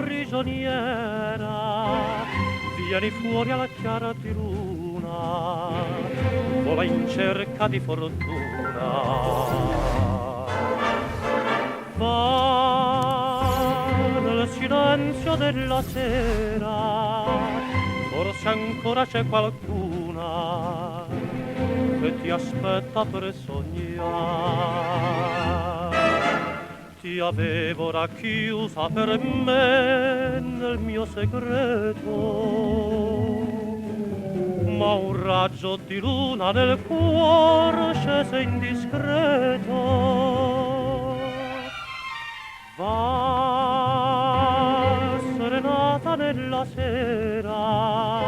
prigioniera, vieni fuori alla chiara di luna, vola in cerca di fortuna. Va nel silenzio della sera, forse ancora c'è qualcuna che ti aspetta per sognare. Ti avevo racchiusa per me nel mio segreto, ma un raggio di luna nel cuore scese indiscreto. Va serenata nella sera,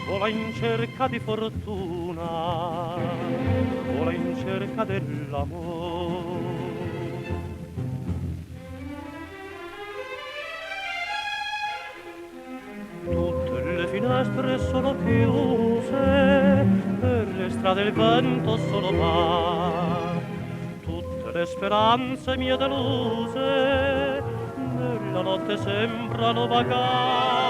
vola in cerca di fortuna, vola in cerca dell'amore. Tutte le finestre sono chiuse, per le strade il vento solo va. Tutte le speranze mie deluse, nella notte sembrano vagare.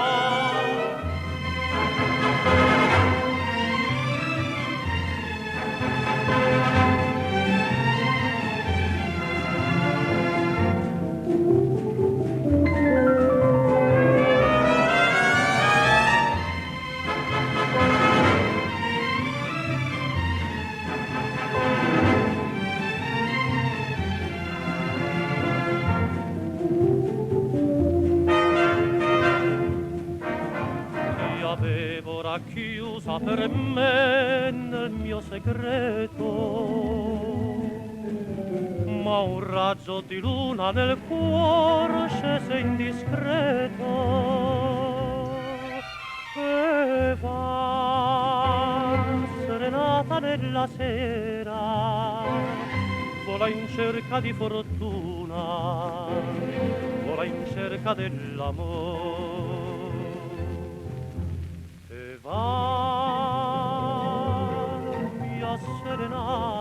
Avevo racchiusa per me nel mio segreto, ma un raggio di luna nel cuore scese indiscreto e va serenata nella sera, vola in cerca di fortuna, vola in cerca dell'amore. Va mia serenata